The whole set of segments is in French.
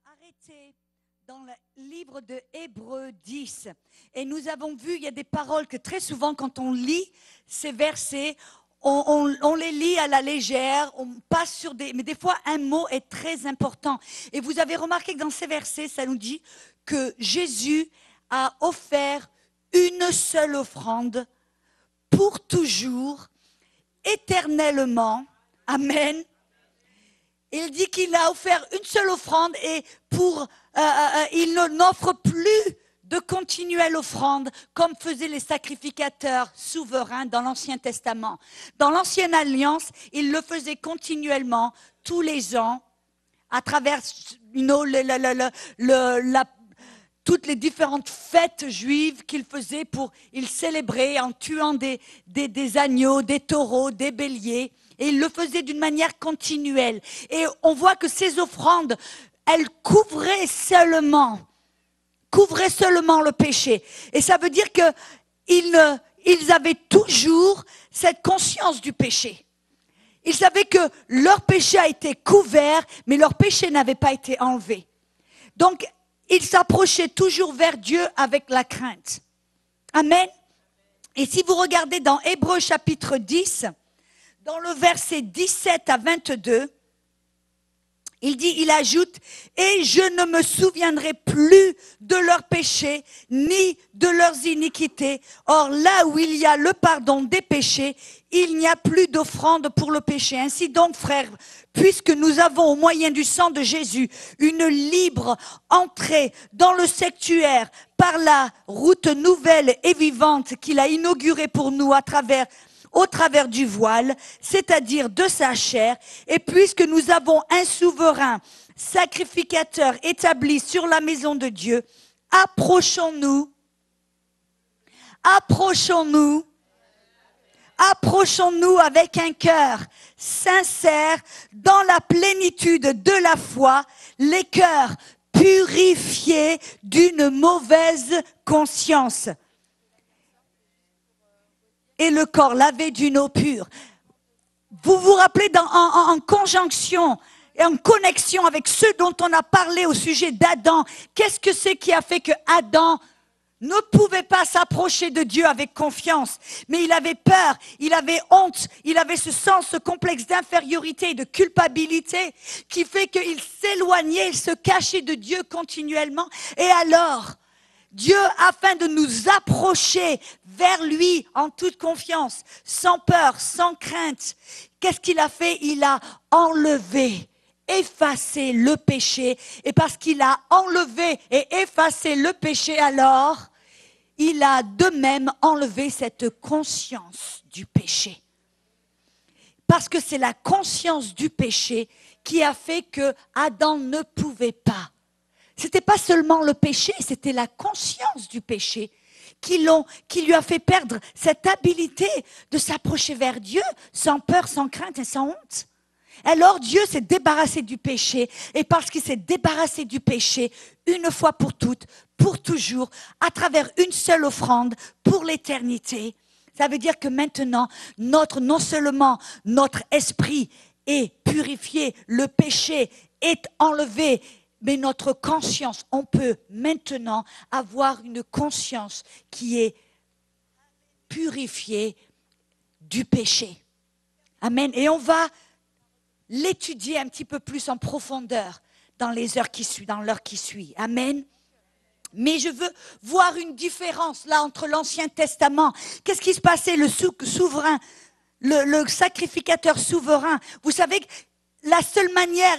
arrêté dans le livre de Hébreux 10 et nous avons vu, il y a des paroles que très souvent quand on lit ces versets, on les lit à la légère, on passe sur mais des fois un mot est très important. Et vous avez remarqué que dans ces versets, ça nous dit que Jésus a offert une seule offrande pour toujours, éternellement. Amen. Il dit qu'il a offert une seule offrande et il n'offre plus de continuelle offrande comme faisaient les sacrificateurs souverains dans l'Ancien Testament. Dans l'Ancienne Alliance, il le faisait continuellement, tous les ans, à travers toutes les différentes fêtes juives qu'il faisait il célébrait en tuant des agneaux, des taureaux, des béliers. Et il le faisait d'une manière continuelle. Et on voit que ces offrandes, elles couvraient seulement le péché. Et ça veut dire qu'ils avaient toujours cette conscience du péché. Ils savaient que leur péché a été couvert, mais leur péché n'avait pas été enlevé. Donc, ils s'approchaient toujours vers Dieu avec la crainte. Amen. Et si vous regardez dans Hébreux chapitre 10, dans le verset 17 à 22, il ajoute « Et je ne me souviendrai plus de leurs péchés, ni de leurs iniquités. Or, là où il y a le pardon des péchés, il n'y a plus d'offrande pour le péché. Ainsi donc, frères, puisque nous avons au moyen du sang de Jésus une libre entrée dans le sanctuaire par la route nouvelle et vivante qu'il a inaugurée pour nous au travers du voile, c'est-à-dire de sa chair, et puisque nous avons un souverain sacrificateur établi sur la maison de Dieu, approchons-nous avec un cœur sincère dans la plénitude de la foi, les cœurs purifiés d'une mauvaise conscience et le corps lavé d'une eau pure. Vous vous rappelez en conjonction et en connexion avec ce dont on a parlé au sujet d'Adam, qu'est-ce que c'est qui a fait que Adam ne pouvait pas s'approcher de Dieu avec confiance, mais il avait peur, il avait honte, il avait ce complexe d'infériorité et de culpabilité qui fait qu'il s'éloignait, il se cachait de Dieu continuellement. Et alors, Dieu, afin de nous approcher vers lui en toute confiance, sans peur, sans crainte, qu'est-ce qu'il a fait? Il a effacé le péché. Et parce qu'il a enlevé et effacé le péché, alors, il a de même enlevé cette conscience du péché. Parce que c'est la conscience du péché qui a fait que Adam ne pouvait pas. C'était pas seulement le péché, c'était la conscience du péché qui lui a fait perdre cette habilité de s'approcher vers Dieu sans peur, sans crainte et sans honte. Alors Dieu s'est débarrassé du péché et parce qu'il s'est débarrassé du péché une fois pour toutes, pour toujours, à travers une seule offrande pour l'éternité, ça veut dire que maintenant, non seulement notre esprit est purifié, le péché est enlevé, mais notre conscience, on peut maintenant avoir une conscience qui est purifiée du péché. Amen. Et on va l'étudier un petit peu plus en profondeur dans l'heure qui suit. Amen. Mais je veux voir une différence là entre l'Ancien Testament. Qu'est-ce qui se passait? Le souverain, le sacrificateur souverain. Vous savez que la seule manière,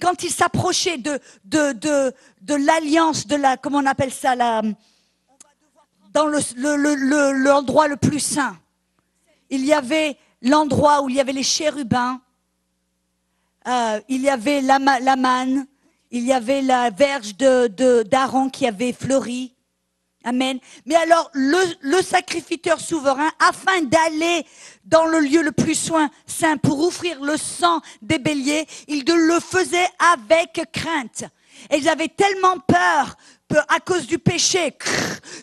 quand il s'approchait de l'alliance, comment on appelle ça, dans l'endroit le plus saint, il y avait l'endroit où il y avait les chérubins, il y avait la manne, il y avait la verge d'Aaron qui avait fleuri. Amen. Mais alors, le sacrificateur souverain, afin d'aller dans le lieu le plus saint pour offrir le sang des béliers, il le faisait avec crainte. Et ils avaient tellement peur à cause du péché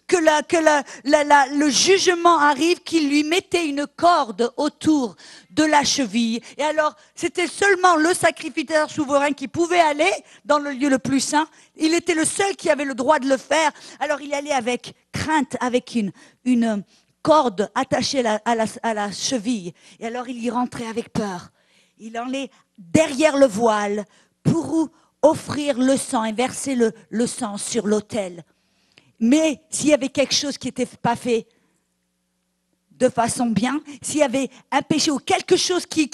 que le jugement arrive qu'il lui mettait une corde autour de la cheville. Et alors, c'était seulement le sacrificateur souverain qui pouvait aller dans le lieu le plus saint. Il était le seul qui avait le droit de le faire. Alors, il allait avec crainte, avec une corde attachée à la cheville. Et alors, il y rentrait avec peur. Il en allait derrière le voile pour offrir le sang et verser le sang sur l'autel. Mais s'il y avait quelque chose qui n'était pas fait de façon bien, s'il y avait un péché ou quelque chose qui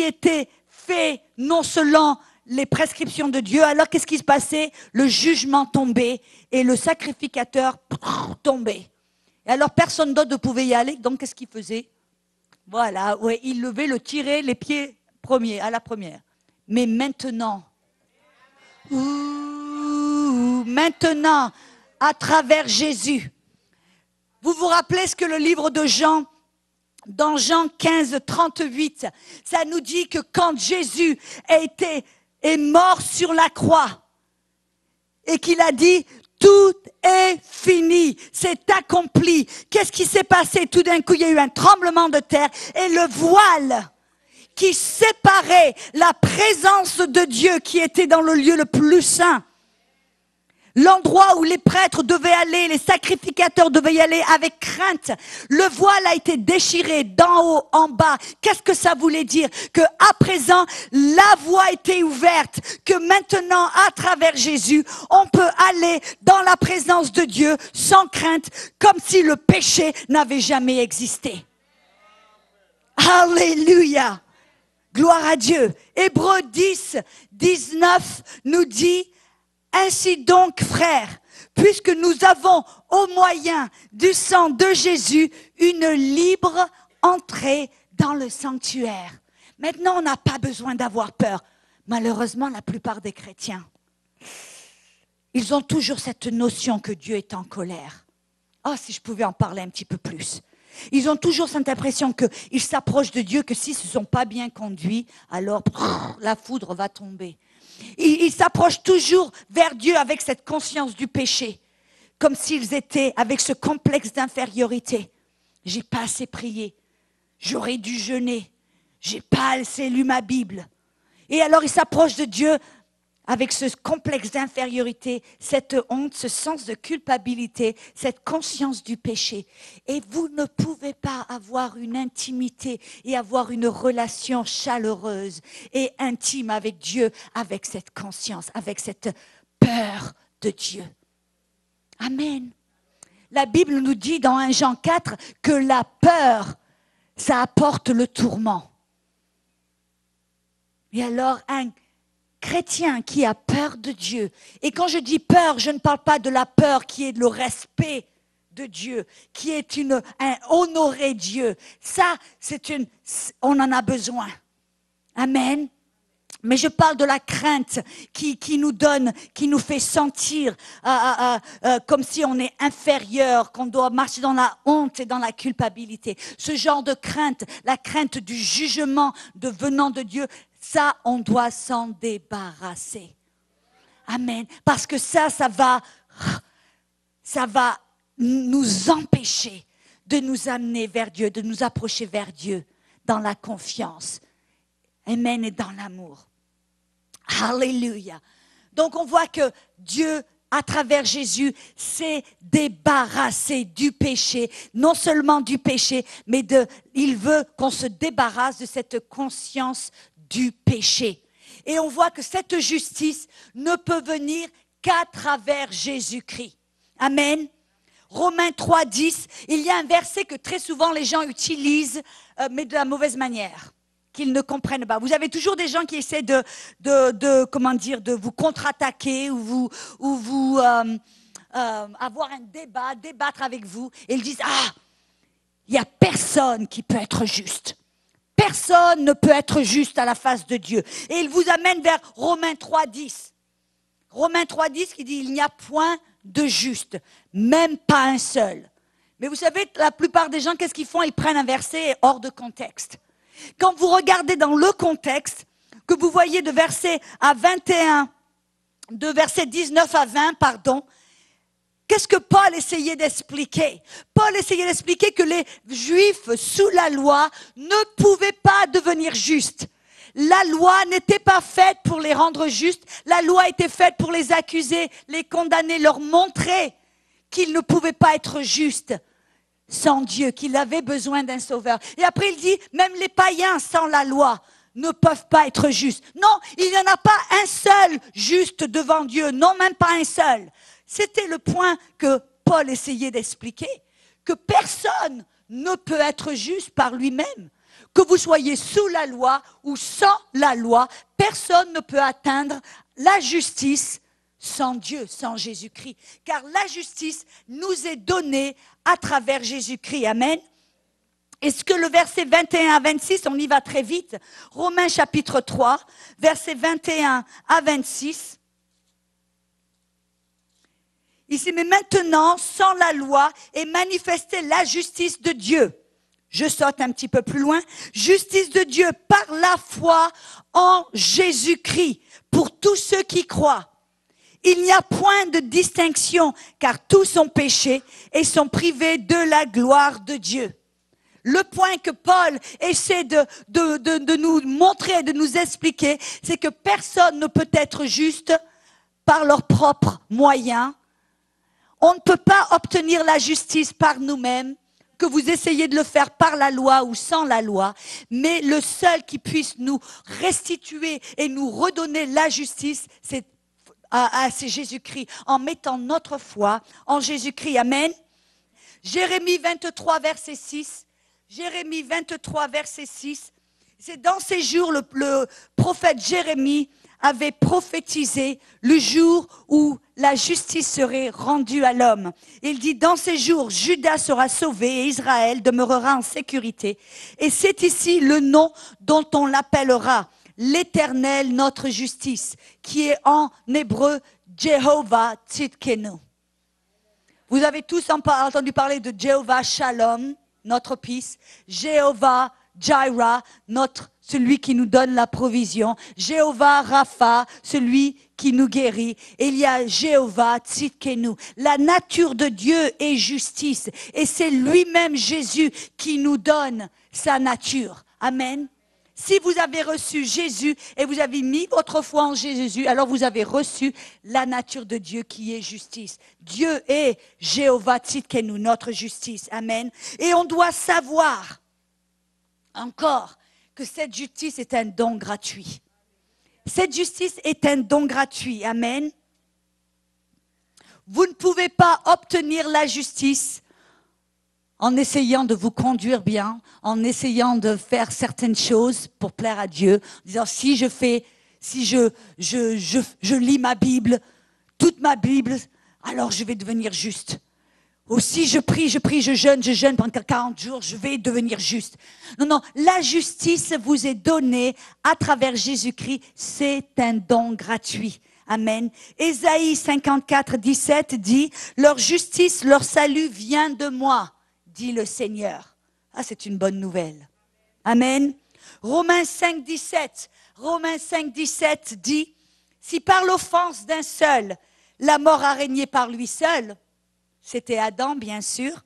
était fait non selon les prescriptions de Dieu, alors qu'est-ce qui se passait? Le jugement tombait et le sacrificateur tombait. Et alors personne d'autre ne pouvait y aller, donc qu'est-ce qu'il faisait? Voilà, ouais, il levait, le tirait les pieds premiers, à la première. Mais maintenant, maintenant, à travers Jésus, vous vous rappelez ce que le livre de Jean, dans Jean 15, 38, ça nous dit que quand Jésus est mort sur la croix et qu'il a dit « Tout est fini, c'est accompli ». Qu'est-ce qui s'est passé? Tout d'un coup, il y a eu un tremblement de terre et le voile qui séparait la présence de Dieu qui était dans le lieu le plus saint, l'endroit où les prêtres devaient aller, les sacrificateurs devaient y aller avec crainte. Le voile a été déchiré d'en haut en bas. Qu'est-ce que ça voulait dire? Que à présent, la voie était ouverte. Que maintenant, à travers Jésus, on peut aller dans la présence de Dieu sans crainte, comme si le péché n'avait jamais existé. Alléluia! Gloire à Dieu. Hébreux 10, 19 nous dit: ainsi donc, frères, puisque nous avons au moyen du sang de Jésus une libre entrée dans le sanctuaire. Maintenant, on n'a pas besoin d'avoir peur. Malheureusement, la plupart des chrétiens, ils ont toujours cette notion que Dieu est en colère. Oh, si je pouvais en parler un petit peu plus. Ils ont toujours cette impression qu'ils s'approchent de Dieu, que s'ils ne se sont pas bien conduits, alors la foudre va tomber. Ils s'approchent toujours vers Dieu avec cette conscience du péché, comme s'ils étaient avec ce complexe d'infériorité. J'ai pas assez prié, j'aurais dû jeûner, j'ai pas assez lu ma Bible. Et alors ils s'approchent de Dieu avec ce complexe d'infériorité, cette honte, ce sens de culpabilité, cette conscience du péché. Et vous ne pouvez pas avoir une intimité et avoir une relation chaleureuse et intime avec Dieu, avec cette conscience, avec cette peur de Dieu. Amen. La Bible nous dit dans 1 Jean 4 que la peur, ça apporte le tourment. Et alors, un chrétien qui a peur de Dieu, et quand je dis peur, je ne parle pas de la peur qui est le respect de Dieu, qui est honorer Dieu. Ça, on en a besoin. Amen. Mais je parle de la crainte qui nous fait sentir comme si on est inférieur, qu'on doit marcher dans la honte et dans la culpabilité. Ce genre de crainte, la crainte du jugement venant de Dieu, ça, on doit s'en débarrasser. Amen. Parce que ça va nous empêcher de nous amener vers Dieu, de nous approcher vers Dieu dans la confiance. Amen. Et dans l'amour. Alléluia. Donc on voit que Dieu, à travers Jésus, s'est débarrassé du péché. Non seulement du péché, mais il veut qu'on se débarrasse de cette conscience du péché. Et on voit que cette justice ne peut venir qu'à travers Jésus-Christ. Amen. Romains 3, 10, il y a un verset que très souvent les gens utilisent, mais de la mauvaise manière, qu'ils ne comprennent pas. Vous avez toujours des gens qui essaient de vous contre-attaquer ou avoir un débat, débattre avec vous. Et ils disent, il n'y a personne qui peut être juste. Personne ne peut être juste à la face de Dieu. Et il vous amène vers Romains 3, 10. Romains 3, 10 qui dit, il n'y a point de juste, même pas un seul. Mais vous savez, la plupart des gens, qu'est-ce qu'ils font? Ils prennent un verset hors de contexte. Quand vous regardez dans le contexte, que vous voyez de verset à 21, de verset 19 à 20, Qu'est-ce que Paul essayait d'expliquer? Paul essayait d'expliquer que les Juifs sous la loi ne pouvaient pas devenir justes. La loi n'était pas faite pour les rendre justes. La loi était faite pour les accuser, les condamner, leur montrer qu'ils ne pouvaient pas être justes sans Dieu, qu'ils avaient besoin d'un sauveur. Et après il dit, même les païens sans la loi ne peuvent pas être justes. Non, il n'y en a pas un seul juste devant Dieu. Non, même pas un seul. C'était le point que Paul essayait d'expliquer, que personne ne peut être juste par lui-même. Que vous soyez sous la loi ou sans la loi, personne ne peut atteindre la justice sans Dieu, sans Jésus-Christ. Car la justice nous est donnée à travers Jésus-Christ. Amen. Est-ce que le verset 21 à 26, on y va très vite, Romains chapitre 3, versets 21 à 26. Ici, mais maintenant, sans la loi, est manifestée la justice de Dieu. Je saute un petit peu plus loin. Justice de Dieu par la foi en Jésus-Christ pour tous ceux qui croient. Il n'y a point de distinction car tous ont péché et sont privés de la gloire de Dieu. Le point que Paul essaie de nous montrer, de nous expliquer, c'est que personne ne peut être juste par leurs propres moyens. On ne peut pas obtenir la justice par nous-mêmes, que vous essayez de le faire par la loi ou sans la loi, mais le seul qui puisse nous restituer et nous redonner la justice, c'est Jésus-Christ, en mettant notre foi en Jésus-Christ. Amen. Jérémie 23, verset 6. Jérémie 23, verset 6. C'est dans ces jours, le prophète Jérémie avait prophétisé le jour où la justice serait rendue à l'homme. Il dit, dans ces jours, Juda sera sauvé et Israël demeurera en sécurité. Et c'est ici le nom dont on l'appellera, l'Éternel notre justice, qui est en hébreu Jéhovah Tzidkenu. Vous avez tous entendu parler de Jéhovah Shalom, notre Fils, Jéhovah Jireh, celui qui nous donne la provision, Jéhovah Rapha, celui qui nous guérit. Et il y a Jéhovah Tzidkenu. La nature de Dieu est justice. Et c'est lui-même Jésus qui nous donne sa nature. Amen. Si vous avez reçu Jésus et vous avez mis votre foi en Jésus, alors vous avez reçu la nature de Dieu qui est justice. Dieu est Jéhovah Tzidkenu, notre justice. Amen. Et on doit savoir encore que cette justice est un don gratuit. Cette justice est un don gratuit. Amen. Vous ne pouvez pas obtenir la justice en essayant de vous conduire bien, en essayant de faire certaines choses pour plaire à Dieu, en disant si je lis ma Bible, toute ma Bible, alors je vais devenir juste. Ou si je prie, je jeûne pendant 40 jours, je vais devenir juste. Non, la justice vous est donnée à travers Jésus-Christ, c'est un don gratuit. Amen. Ésaïe 54, 17 dit, leur justice, leur salut vient de moi, dit le Seigneur. Ah, c'est une bonne nouvelle. Amen. Romains 5, 17 dit, si par l'offense d'un seul, la mort a régné par lui seul, c'était Adam bien sûr,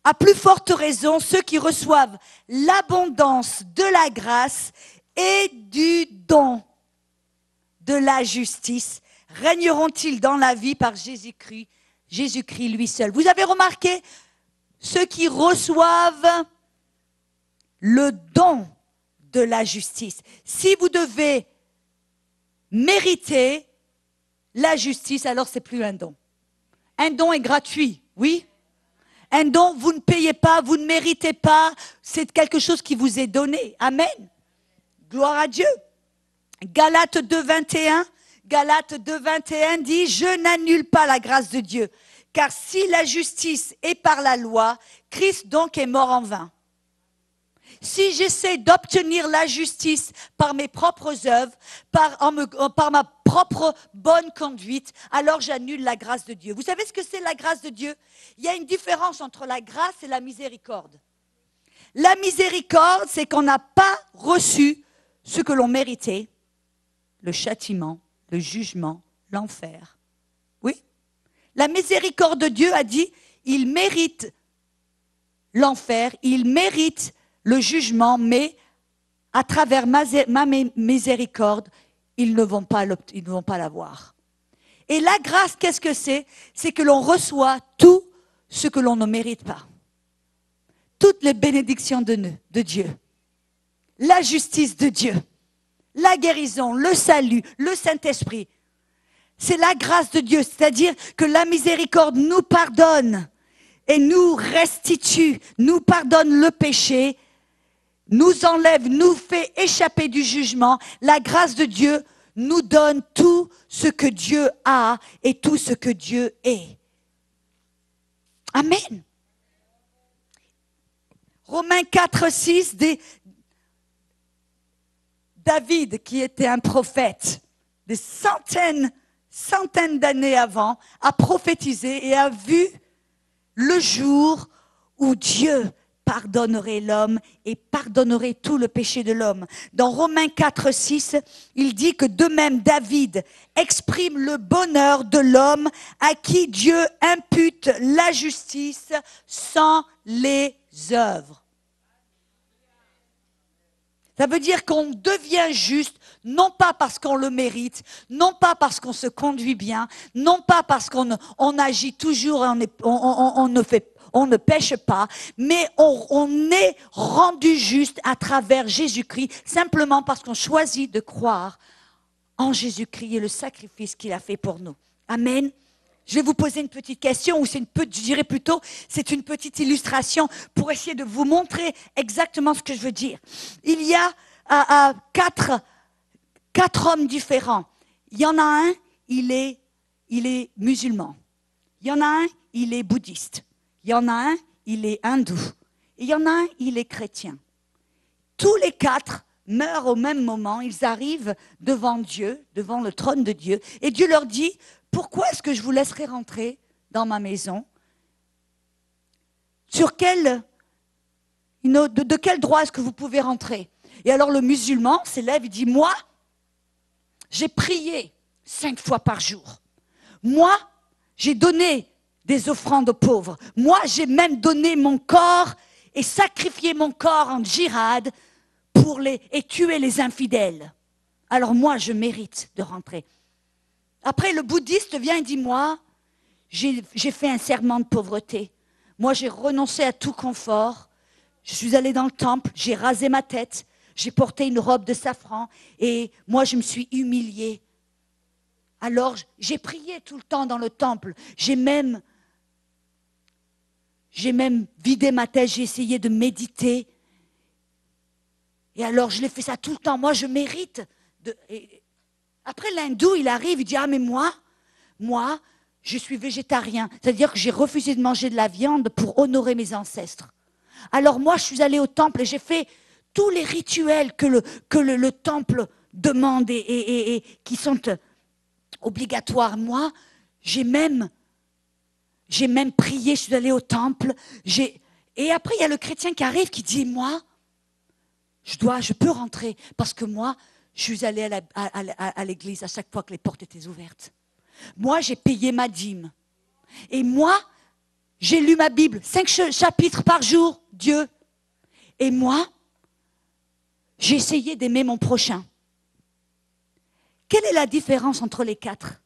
à plus forte raison, ceux qui reçoivent l'abondance de la grâce et du don de la justice, régneront-ils dans la vie par Jésus-Christ lui seul. Vous avez remarqué, ceux qui reçoivent le don de la justice. Si vous devez mériter la justice, alors c'est plus un don. Un don est gratuit, oui. Un don, vous ne payez pas, vous ne méritez pas, c'est quelque chose qui vous est donné. Amen. Gloire à Dieu. Galates 2,21 dit, je n'annule pas la grâce de Dieu, car si la justice est par la loi, Christ donc est mort en vain. Si j'essaie d'obtenir la justice par mes propres œuvres, par ma propre bonne conduite, alors j'annule la grâce de Dieu. Vous savez ce que c'est la grâce de Dieu? Il y a une différence entre la grâce et la miséricorde. La miséricorde, c'est qu'on n'a pas reçu ce que l'on méritait, le châtiment, le jugement, l'enfer. Oui. La miséricorde de Dieu a dit, il mérite l'enfer, il mérite le jugement, mais à travers ma miséricorde, ils ne vont pas l'avoir. Et la grâce, qu'est-ce que c'est? C'est que l'on reçoit tout ce que l'on ne mérite pas. Toutes les bénédictions de Dieu. La justice de Dieu. La guérison, le salut, le Saint-Esprit. C'est la grâce de Dieu, c'est-à-dire que la miséricorde nous pardonne et nous restitue, nous pardonne le péché, nous enlève, nous fait échapper du jugement. La grâce de Dieu nous donne tout ce que Dieu a et tout ce que Dieu est. Amen. Romains 4, 6, David, qui était un prophète, des centaines d'années avant, a prophétisé et a vu le jour où Dieu pardonnerait l'homme et pardonnerait tout le péché de l'homme. Dans Romains 4, 6, il dit que de même David exprime le bonheur de l'homme à qui Dieu impute la justice sans les œuvres. Ça veut dire qu'on devient juste, non pas parce qu'on le mérite, non pas parce qu'on se conduit bien, non pas parce qu'on agit toujours et on ne pêche pas, mais on est rendu juste à travers Jésus-Christ, simplement parce qu'on choisit de croire en Jésus-Christ et le sacrifice qu'il a fait pour nous. Amen. Je vais vous poser une petite question, ou je dirais plutôt, c'est une petite illustration pour essayer de vous montrer exactement ce que je veux dire. Il y a quatre hommes différents. Il y en a un, il est musulman. Il y en a un, il est bouddhiste. Il y en a un, il est hindou. Et il y en a un, il est chrétien. Tous les quatre meurent au même moment. Ils arrivent devant Dieu, devant le trône de Dieu. Et Dieu leur dit, pourquoi est-ce que je vous laisserai rentrer dans ma maison? De quel droit est-ce que vous pouvez rentrer? Et alors le musulman s'élève, il dit, moi, j'ai prié 5 fois par jour. Moi, j'ai donné des offrandes aux pauvres. Moi, j'ai même donné mon corps et sacrifié mon corps en djihad et tuer les infidèles. Alors moi, je mérite de rentrer. Après, le bouddhiste vient et dit, moi, j'ai fait un serment de pauvreté. Moi, j'ai renoncé à tout confort. Je suis allé dans le temple, j'ai rasé ma tête, j'ai porté une robe de safran et moi, je me suis humilié. Alors, j'ai prié tout le temps dans le temple. J'ai même vidé ma tête, j'ai essayé de méditer. Et alors, je l'ai fait ça tout le temps. Moi, je mérite Après, l'hindou, il arrive, il dit, ah, mais moi, je suis végétarien. C'est-à-dire que j'ai refusé de manger de la viande pour honorer mes ancêtres. Alors moi, je suis allé au temple et j'ai fait tous les rituels que le temple demande et qui sont obligatoires. Moi, j'ai même prié, je suis allé au temple. Et après, il y a le chrétien qui arrive, qui dit, moi, je peux rentrer parce que moi, je suis allée à l'église à chaque fois que les portes étaient ouvertes. Moi, j'ai payé ma dîme. Et moi, j'ai lu ma Bible, 5 chapitres par jour, Dieu. Et moi, j'ai essayé d'aimer mon prochain. Quelle est la différence entre les 4?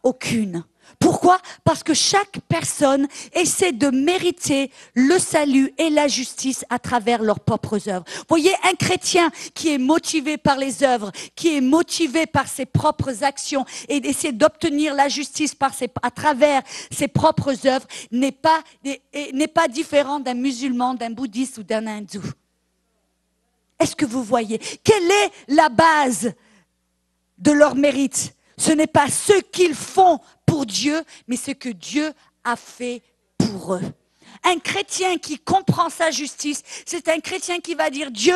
Aucune. Pourquoi? Parce que chaque personne essaie de mériter le salut et la justice à travers leurs propres œuvres. Vous voyez, un chrétien qui est motivé par les œuvres, qui est motivé par ses propres actions et d'essayer d'obtenir la justice à travers ses propres œuvres n'est pas différent d'un musulman, d'un bouddhiste ou d'un hindou. Est-ce que vous voyez? Quelle est la base de leur mérite? Ce n'est pas ce qu'ils font pour Dieu, mais ce que Dieu a fait pour eux. Un chrétien qui comprend sa justice, c'est un chrétien qui va dire, Dieu,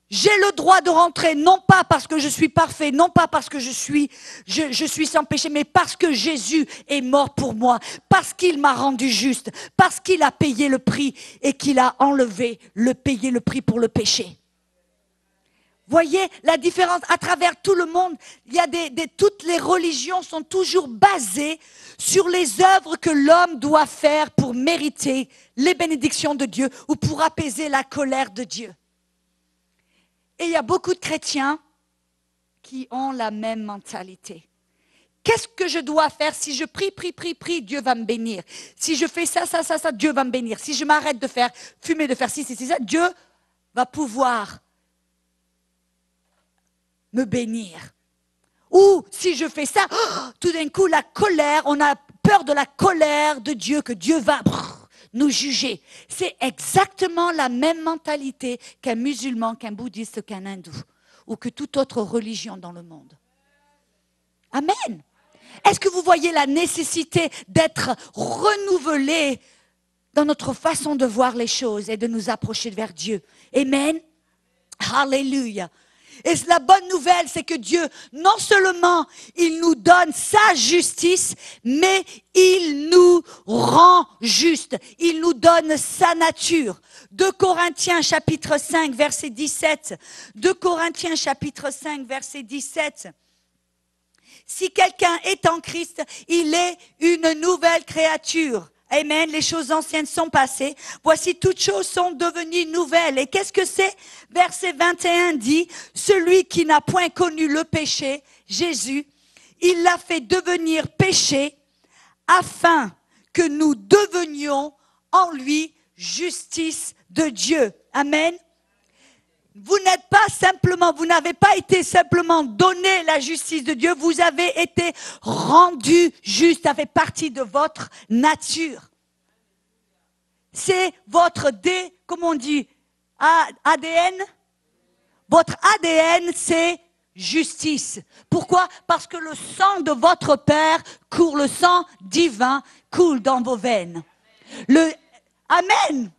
j'ai le droit de rentrer, non pas parce que je suis parfait, non pas parce que je suis sans péché, mais parce que Jésus est mort pour moi, parce qu'il m'a rendu juste, parce qu'il a payé le prix et qu'il a payé le prix pour le péché. Voyez la différence à travers tout le monde. Il y a toutes les religions sont toujours basées sur les œuvres que l'homme doit faire pour mériter les bénédictions de Dieu ou pour apaiser la colère de Dieu. Et il y a beaucoup de chrétiens qui ont la même mentalité. Qu'est-ce que je dois faire? Si je prie, Dieu va me bénir. Si je fais ça, Dieu va me bénir. Si je m'arrête de faire fumer, de faire ci, ça, Dieu va pouvoir me bénir. Ou si je fais ça, tout d'un coup, la colère, on a peur de la colère de Dieu, que Dieu va nous juger. C'est exactement la même mentalité qu'un musulman, qu'un bouddhiste, qu'un hindou, ou que toute autre religion dans le monde. Amen. Est-ce que vous voyez la nécessité d'être renouvelé dans notre façon de voir les choses et de nous approcher vers Dieu? Amen. Alléluia. Et la bonne nouvelle, c'est que Dieu, non seulement il nous donne sa justice, mais il nous rend juste. Il nous donne sa nature. 2 Corinthiens chapitre 5, verset 17. 2 Corinthiens chapitre 5, verset 17. Si quelqu'un est en Christ, il est une nouvelle créature. Amen. Les choses anciennes sont passées. Voici, toutes choses sont devenues nouvelles. Et qu'est-ce que c'est? Verset 21 dit, celui qui n'a point connu le péché, Jésus, il l'a fait devenir péché afin que nous devenions en lui justice de Dieu. Amen. Vous n'avez pas été simplement donné la justice de Dieu, vous avez été rendu juste, ça fait partie de votre nature. C'est votre comment on dit, ADN. Votre ADN, c'est justice. Pourquoi? Parce que le sang de votre Père coule, le sang divin coule dans vos veines. Amen.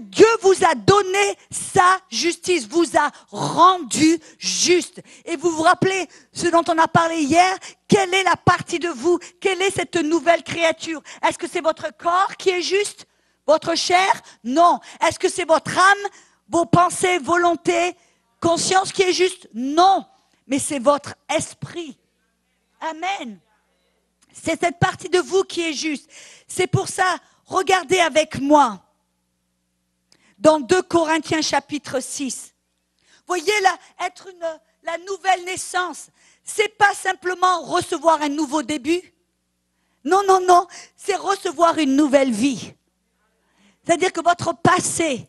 Dieu vous a donné sa justice, vous a rendu juste. Et vous vous rappelez ce dont on a parlé hier? Quelle est la partie de vous? Quelle est cette nouvelle créature? Est-ce que c'est votre corps qui est juste? Votre chair? Non. Est-ce que c'est votre âme, vos pensées, volontés, conscience qui est juste? Non. Mais c'est votre esprit. Amen. C'est cette partie de vous qui est juste. C'est pour ça, regardez avec moi. Dans 2 Corinthiens chapitre 6. Voyez la nouvelle naissance. C'est pas simplement recevoir un nouveau début. Non, c'est recevoir une nouvelle vie. C'est-à-dire que votre passé,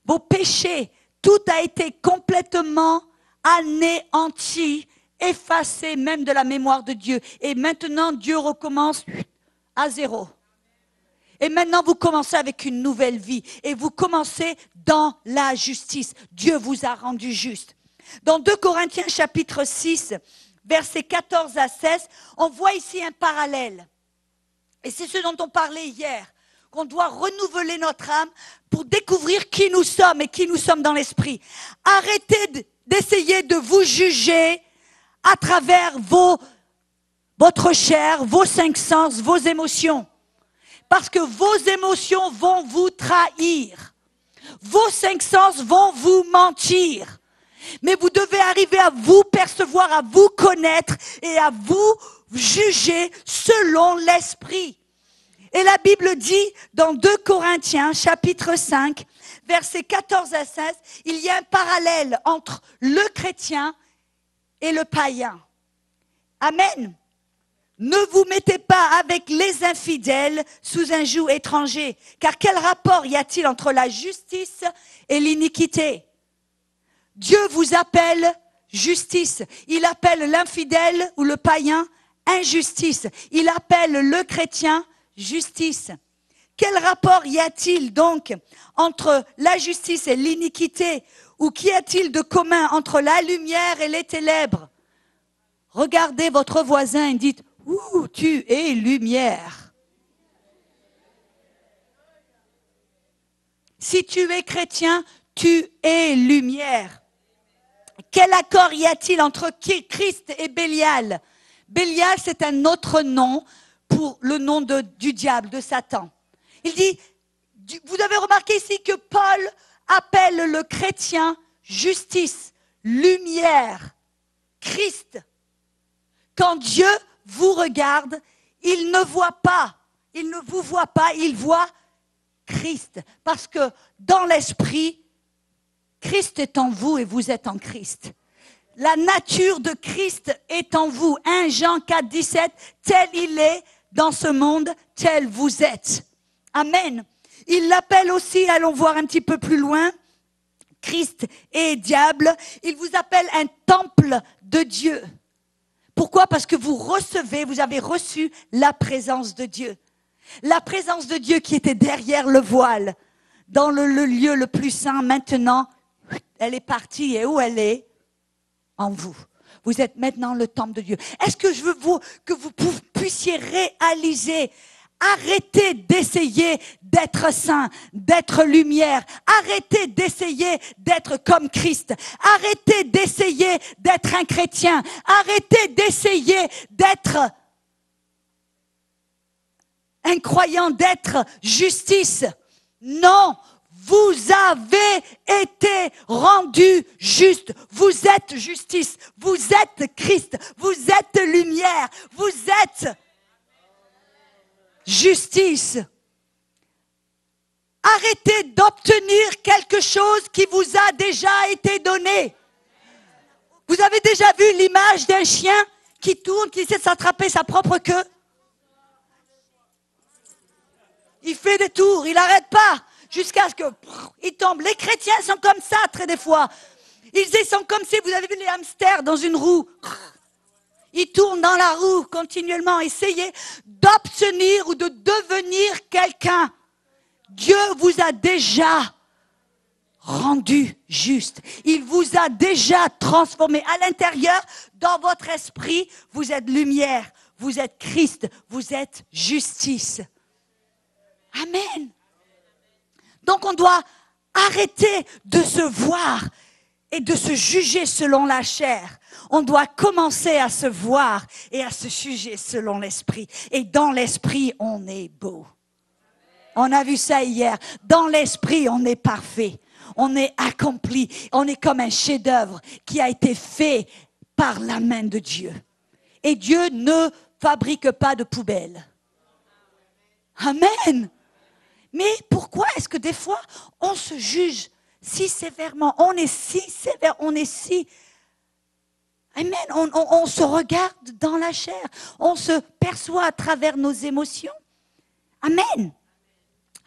vos péchés, tout a été complètement anéanti, effacé même de la mémoire de Dieu. Et maintenant, Dieu recommence à zéro. Et maintenant, vous commencez avec une nouvelle vie. Et vous commencez dans la justice. Dieu vous a rendu juste. Dans 2 Corinthiens chapitre 6, versets 14 à 16, on voit ici un parallèle. Et c'est ce dont on parlait hier. Qu'on doit renouveler notre âme pour découvrir qui nous sommes et qui nous sommes dans l'esprit. Arrêtez d'essayer de vous juger à travers votre chair, vos 5 sens, vos émotions. Parce que vos émotions vont vous trahir. Vos 5 sens vont vous mentir. Mais vous devez arriver à vous percevoir, à vous connaître et à vous juger selon l'esprit. Et la Bible dit dans 2 Corinthiens chapitre 5, versets 14 à 16, il y a un parallèle entre le chrétien et le païen. Amen. Ne vous mettez pas avec les infidèles sous un joug étranger, car quel rapport y a-t-il entre la justice et l'iniquité? Dieu vous appelle justice. Il appelle l'infidèle ou le païen injustice. Il appelle le chrétien justice. Quel rapport y a-t-il donc entre la justice et l'iniquité? Ou qu'y a-t-il de commun entre la lumière et les ténèbres? Regardez votre voisin et dites, ouh, tu es lumière. Si tu es chrétien, tu es lumière. Quel accord y a-t-il entre Christ et Bélial? Bélial, c'est un autre nom pour le nom du diable, de Satan. Il dit, vous avez remarqué ici que Paul appelle le chrétien justice, lumière, Christ. Quand Dieu vous regarde, il ne voit pas, il ne vous voit pas, il voit Christ. Parce que dans l'esprit, Christ est en vous et vous êtes en Christ. La nature de Christ est en vous. 1 Jean 4, 17, tel il est dans ce monde, tel vous êtes. Amen. Il l'appelle aussi, allons voir un petit peu plus loin, Christ et diable. Il vous appelle un temple de Dieu. Pourquoi? Parce que vous avez reçu la présence de Dieu. La présence de Dieu qui était derrière le voile, dans le lieu le plus saint, maintenant, elle est partie. Et où elle est? En vous. Vous êtes maintenant le temple de Dieu. Est-ce que je veux que vous puissiez réaliser? Arrêtez d'essayer d'être saint, d'être lumière. Arrêtez d'essayer d'être comme Christ. Arrêtez d'essayer d'être un chrétien. Arrêtez d'essayer d'être un croyant, d'être justice. Non, vous avez été rendu juste. Vous êtes justice. Vous êtes Christ. Vous êtes lumière. Vous êtes justice. Arrêtez d'obtenir quelque chose qui vous a déjà été donné. Vous avez déjà vu l'image d'un chien qui tourne, qui essaie de s'attraper sa propre queue? Il fait des tours, il n'arrête pas, jusqu'à ce qu'il tombe. Les chrétiens sont comme ça, très des fois. Ils sont comme si, vous avez vu les hamsters dans une roue. Ils tournent dans la roue continuellement. Essayez d'obtenir ou de devenir quelqu'un. Dieu vous a déjà rendu juste. Il vous a déjà transformé. À l'intérieur, dans votre esprit, vous êtes lumière, vous êtes Christ, vous êtes justice. Amen. Donc on doit arrêter de se voir et de se juger selon la chair. On doit commencer à se voir et à se juger selon l'esprit. Et dans l'esprit, on est beau. On a vu ça hier. Dans l'esprit, on est parfait. On est accompli. On est comme un chef-d'œuvre qui a été fait par la main de Dieu. Et Dieu ne fabrique pas de poubelles. Amen. Mais pourquoi est-ce que des fois, on se juge si sévèrement? On est si sévère, on est si... Amen. On se regarde dans la chair. On se perçoit à travers nos émotions. Amen.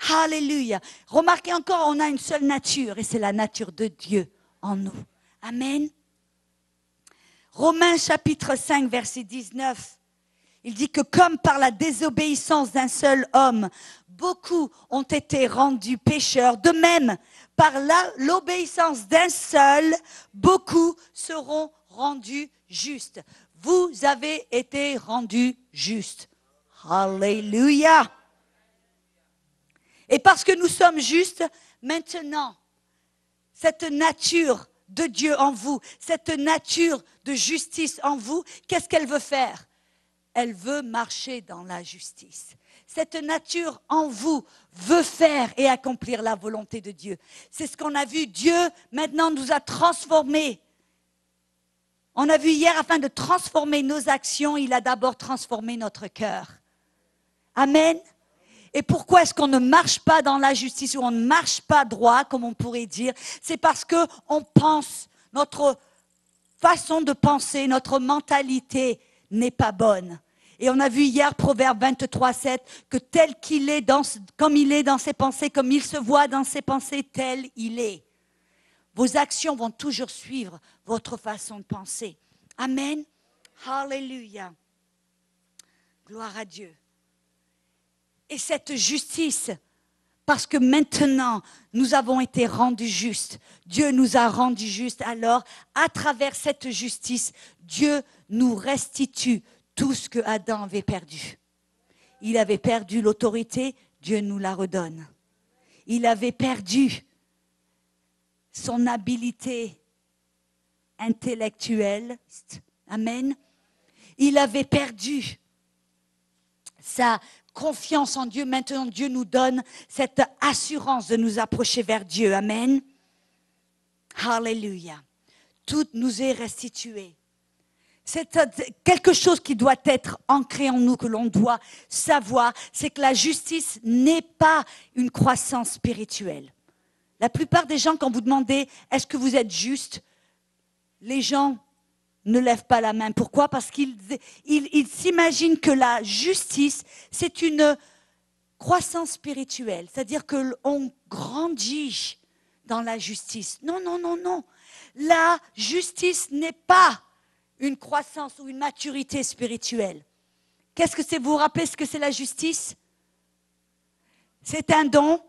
Alléluia. Remarquez encore, on a une seule nature et c'est la nature de Dieu en nous. Amen. Romains chapitre 5, verset 19. Il dit que comme par la désobéissance d'un seul homme, beaucoup ont été rendus pécheurs, de même, par l'obéissance d'un seul, beaucoup seront rendus justes. Vous avez été rendus justes. Alléluia. Et parce que nous sommes justes, maintenant, cette nature de Dieu en vous, cette nature de justice en vous, qu'est-ce qu'elle veut faire? Elle veut marcher dans la justice. Cette nature en vous veut faire et accomplir la volonté de Dieu. C'est ce qu'on a vu. Dieu, maintenant, nous a transformés. On a vu hier, afin de transformer nos actions, il a d'abord transformé notre cœur. Amen. Et pourquoi est-ce qu'on ne marche pas dans la justice ou on ne marche pas droit, comme on pourrait dire? C'est parce qu'on pense, notre façon de penser, notre mentalité n'est pas bonne. Et on a vu hier, Proverbe 23, 7, que tel qu'il est, comme il est dans ses pensées, comme il se voit dans ses pensées, tel il est. Vos actions vont toujours suivre votre façon de penser. Amen. Alléluia. Gloire à Dieu. Et cette justice, parce que maintenant, nous avons été rendus justes. Dieu nous a rendus justes. Alors, à travers cette justice, Dieu nous restitue tout ce que Adam avait perdu. Il avait perdu l'autorité, Dieu nous la redonne. Il avait perdu son habileté intellectuelle. Amen. Il avait perdu sa confiance en Dieu. Maintenant, Dieu nous donne cette assurance de nous approcher vers Dieu. Amen. Alléluia. tout nous est restitué. C'est quelque chose qui doit être ancré en nous, que l'on doit savoir, c'est que la justice n'est pas une croissance spirituelle. La plupart des gens, quand vous demandez « est-ce que vous êtes juste ?», les gens ne lèvent pas la main. Pourquoi? Parce qu'ils s'imaginent que la justice, c'est une croissance spirituelle. C'est-à-dire qu'on grandit dans la justice. Non, non, non, non. La justice n'est pas une croissance ou une maturité spirituelle. Qu'est-ce que c'est? Vous vous rappelez ce que c'est la justice? C'est un don,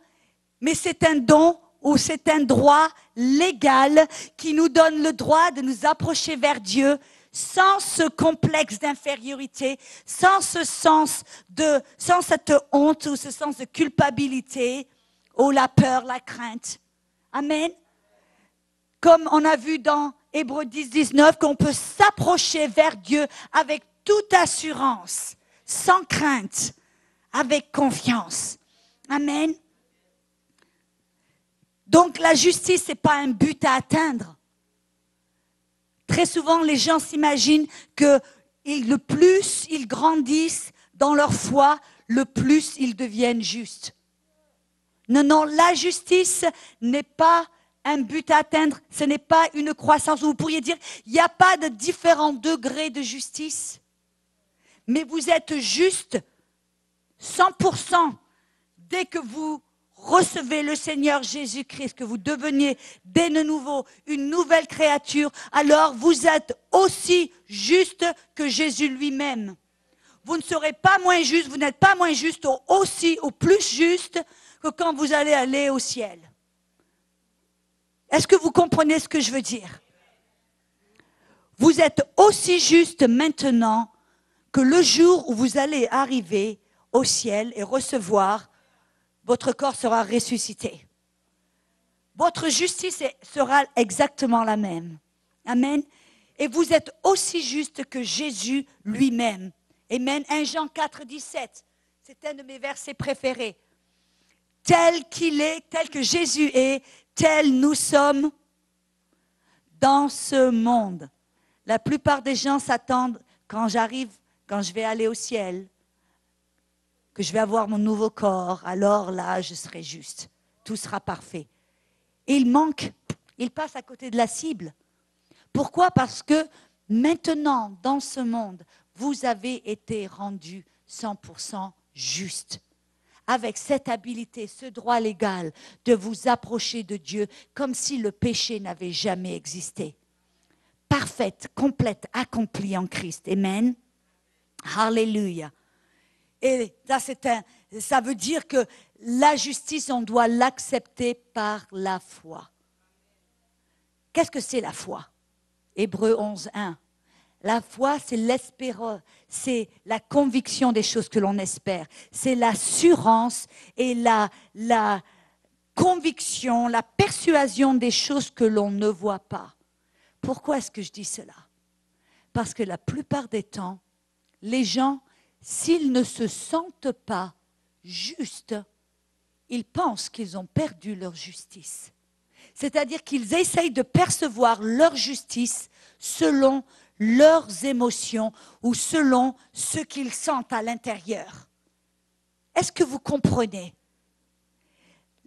mais c'est un don ou c'est un droit légal qui nous donne le droit de nous approcher vers Dieu sans ce complexe d'infériorité, sans cette honte ou ce sens de culpabilité ou la peur, la crainte. Amen. Comme on a vu dans Hébreux 10, 19, qu'on peut s'approcher vers Dieu avec toute assurance, sans crainte, avec confiance. Amen. Donc la justice, ce n'est pas un but à atteindre. Très souvent, les gens s'imaginent que le plus ils grandissent dans leur foi, le plus ils deviennent justes. Non, non, la justice n'est pas un but à atteindre, ce n'est pas une croissance. Vous pourriez dire, il n'y a pas de différents degrés de justice. Mais vous êtes juste 100% dès que vous recevez le Seigneur Jésus-Christ, que vous deveniez dès de nouveau une nouvelle créature, alors vous êtes aussi juste que Jésus lui-même. Vous ne serez pas moins juste, vous n'êtes pas moins juste, au plus juste que quand vous allez aller au ciel. Est-ce que vous comprenez ce que je veux dire? Vous êtes aussi juste maintenant que le jour où vous allez arriver au ciel et recevoir, votre corps sera ressuscité. Votre justice sera exactement la même. Amen. Et vous êtes aussi juste que Jésus lui-même. Amen. 1 Jean 4, 17. C'est un de mes versets préférés. Tel qu'il est, tel que Jésus est, tel nous sommes dans ce monde. La plupart des gens s'attendent, quand je vais aller au ciel, que je vais avoir mon nouveau corps, alors là, je serai juste. Tout sera parfait. Et il passe à côté de la cible. Pourquoi? Parce que maintenant, dans ce monde, vous avez été rendu 100% juste. Avec cette habilité, ce droit légal de vous approcher de Dieu comme si le péché n'avait jamais existé. Parfaite, complète, accomplie en Christ. Amen. Alléluia. Et ça veut dire que la justice, on doit l'accepter par la foi. Qu'est-ce que c'est la foi? Hébreux 11, 1. La foi, c'est l'espérance, c'est la conviction des choses que l'on espère. C'est l'assurance et la conviction, la persuasion des choses que l'on ne voit pas. Pourquoi est-ce que je dis cela? Parce que la plupart des temps, les gens, s'ils ne se sentent pas justes, ils pensent qu'ils ont perdu leur justice. C'est-à-dire qu'ils essayent de percevoir leur justice selon leurs émotions ou selon ce qu'ils sentent à l'intérieur. Est-ce que vous comprenez?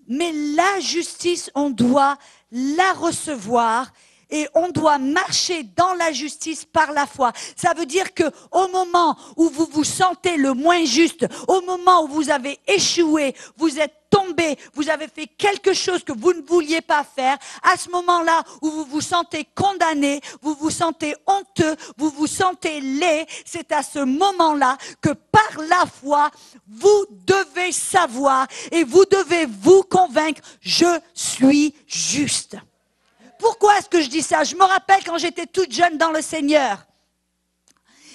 Mais la justice, on doit la recevoir et on doit marcher dans la justice par la foi. Ça veut dire qu'au moment où vous vous sentez le moins juste, au moment où vous avez échoué, vous êtes tombé, vous avez fait quelque chose que vous ne vouliez pas faire, à ce moment-là où vous vous sentez condamné, vous vous sentez honteux, vous vous sentez laid, c'est à ce moment-là que par la foi, vous devez savoir et vous devez vous convaincre, je suis juste. Pourquoi est-ce que je dis ça? Je me rappelle quand j'étais toute jeune dans le Seigneur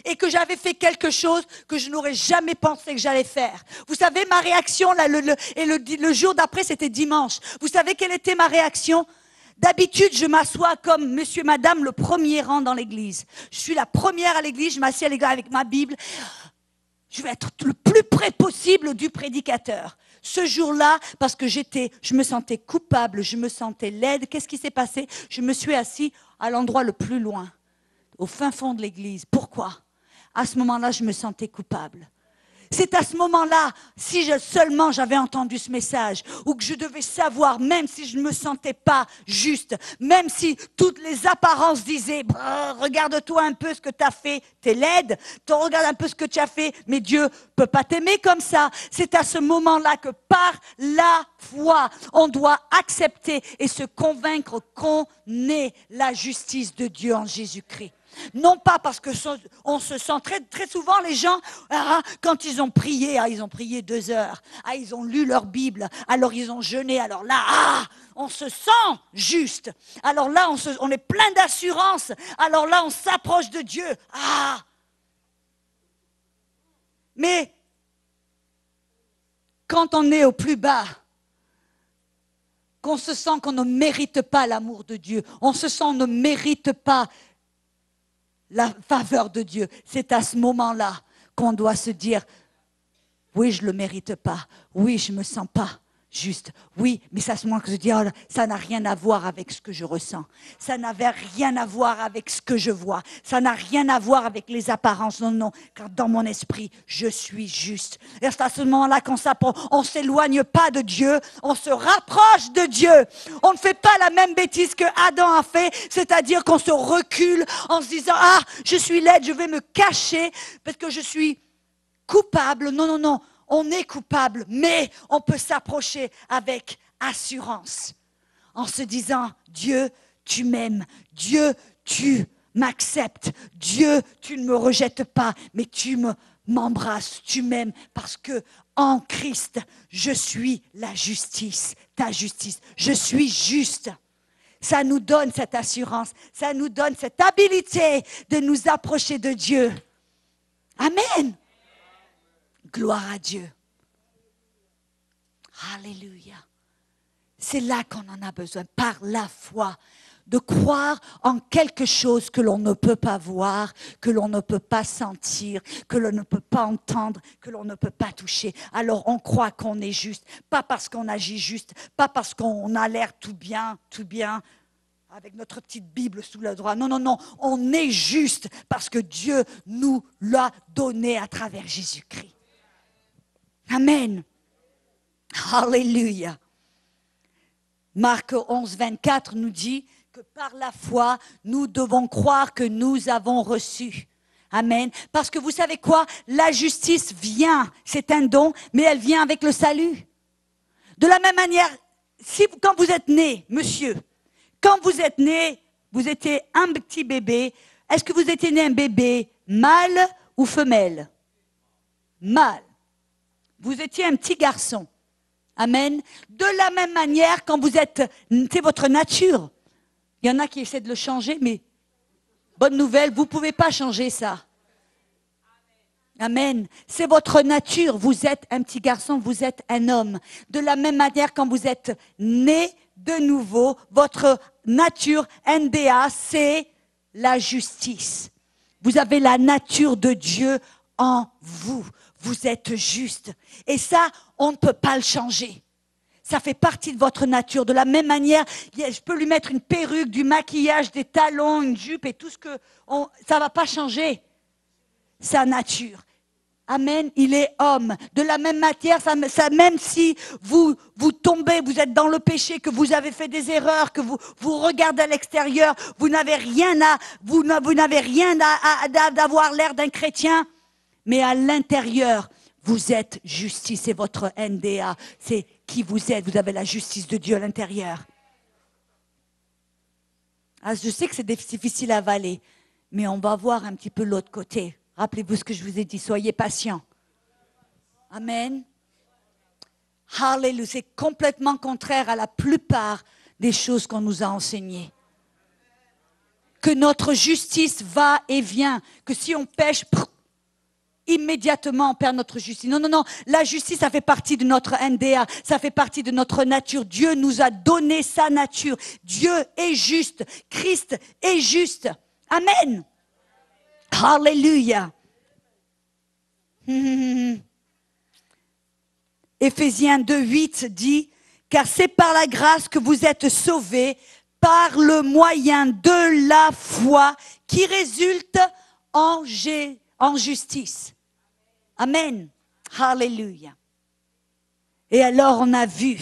et que j'avais fait quelque chose que je n'aurais jamais pensé que j'allais faire. Vous savez, ma réaction, là, le jour d'après, c'était dimanche. Vous savez quelle était ma réaction? D'habitude, je m'assois comme monsieur, madame, le premier rang dans l'église. Je suis la première à l'église, je m'assieds à l'église avec ma Bible. Je vais être le plus près possible du prédicateur. Ce jour-là, parce que je me sentais coupable, je me sentais laide. Qu'est-ce qui s'est passé? Je me suis assise à l'endroit le plus loin, au fin fond de l'église. Pourquoi? À ce moment-là, je me sentais coupable. C'est à ce moment-là, si seulement j'avais entendu ce message, ou que je devais savoir, même si je ne me sentais pas juste, même si toutes les apparences disaient, regarde-toi un peu ce que tu as fait, t'es laide, regarde un peu ce que tu as fait, mais Dieu peut pas t'aimer comme ça. C'est à ce moment-là que par la foi, on doit accepter et se convaincre qu'on est la justice de Dieu en Jésus-Christ. Non pas parce que on se sent très souvent les gens quand ils ont prié, ils ont prié 2 heures, ils ont lu leur Bible, alors ils ont jeûné, alors là on se sent juste, alors là on est plein d'assurance, alors là on s'approche de Dieu. Mais quand on est au plus bas, qu'on se sent qu'on ne mérite pas l'amour de Dieu, on se sent qu'on ne mérite pas la faveur de Dieu, c'est à ce moment-là qu'on doit se dire, oui, je ne le mérite pas, oui, je ne me sens pas juste, oui, mais c'est à ce moment que je dis, ça n'a rien à voir avec ce que je ressens, ça n'avait rien à voir avec ce que je vois, ça n'a rien à voir avec les apparences, non, car dans mon esprit, je suis juste. Et c'est à ce moment-là qu'on s'approche, on ne s'éloigne pas de Dieu, on se rapproche de Dieu. On ne fait pas la même bêtise que Adam a fait, c'est-à-dire qu'on se recule en se disant, je suis laide, je vais me cacher parce que je suis coupable. Non. On est coupable, mais on peut s'approcher avec assurance en se disant, Dieu, tu m'aimes. Dieu, tu m'acceptes. Dieu, tu ne me rejettes pas, mais tu m'embrasses, tu m'aimes parce que en Christ, je suis la justice, ta justice. Je suis juste. Ça nous donne cette assurance, ça nous donne cette habilité de nous approcher de Dieu. Amen. Gloire à Dieu. Alléluia. C'est là qu'on en a besoin, par la foi, de croire en quelque chose que l'on ne peut pas voir, que l'on ne peut pas sentir, que l'on ne peut pas entendre, que l'on ne peut pas toucher. Alors on croit qu'on est juste, pas parce qu'on agit juste, pas parce qu'on a l'air tout bien, avec notre petite Bible sous le droit. Non, on est juste parce que Dieu nous l'a donné à travers Jésus-Christ. Amen. Alléluia. Marc 11, 24 nous dit que par la foi, nous devons croire que nous avons reçu. Amen. Parce que vous savez quoi? La justice vient, c'est un don, mais elle vient avec le salut. De la même manière, quand vous êtes né, monsieur, quand vous êtes né, vous étiez un petit bébé, est-ce que vous étiez né un bébé mâle ou femelle? Mâle. Vous étiez un petit garçon. Amen. De la même manière, quand vous êtes, c'est votre nature. Il y en a qui essaient de le changer, mais bonne nouvelle, vous ne pouvez pas changer ça. Amen. C'est votre nature. Vous êtes un petit garçon, vous êtes un homme. De la même manière, quand vous êtes né de nouveau, votre nature, NDA, c'est la justice. Vous avez la nature de Dieu en vous. Vous êtes juste. Et ça, on ne peut pas le changer. Ça fait partie de votre nature. De la même manière, je peux lui mettre une perruque, du maquillage, des talons, une jupe et tout ce que... ça ne va pas changer sa nature. Amen, il est homme. De la même matière, même si vous tombez, vous êtes dans le péché, que vous avez fait des erreurs, que vous regardez à l'extérieur, vous n'avez rien d'avoir l'air d'un chrétien, mais à l'intérieur, vous êtes justice, c'est votre NDA, c'est qui vous êtes, vous avez la justice de Dieu à l'intérieur. Je sais que c'est difficile à avaler, mais on va voir un petit peu l'autre côté. Rappelez-vous ce que je vous ai dit, soyez patients. Amen. Alléluia, c'est complètement contraire à la plupart des choses qu'on nous a enseignées. Que notre justice va et vient, que si on pêche, immédiatement on perd notre justice. Non, la justice, ça fait partie de notre NDA, ça fait partie de notre nature. Dieu nous a donné sa nature. Dieu est juste, Christ est juste. Amen. Alléluia. Éphésiens 2, 8 dit, car c'est par la grâce que vous êtes sauvés par le moyen de la foi qui résulte en justice. Amen. Alléluia. Et alors on a vu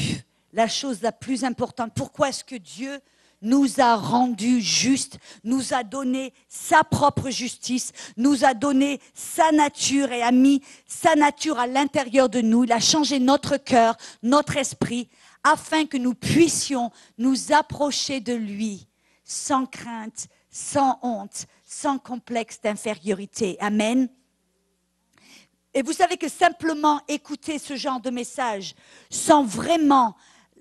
la chose la plus importante. Pourquoi est-ce que Dieu nous a rendus justes, nous a donné sa propre justice, nous a donné sa nature et a mis sa nature à l'intérieur de nous. Il a changé notre cœur, notre esprit, afin que nous puissions nous approcher de lui sans crainte, sans honte, sans complexe d'infériorité. Amen. Et vous savez que simplement écouter ce genre de message sans vraiment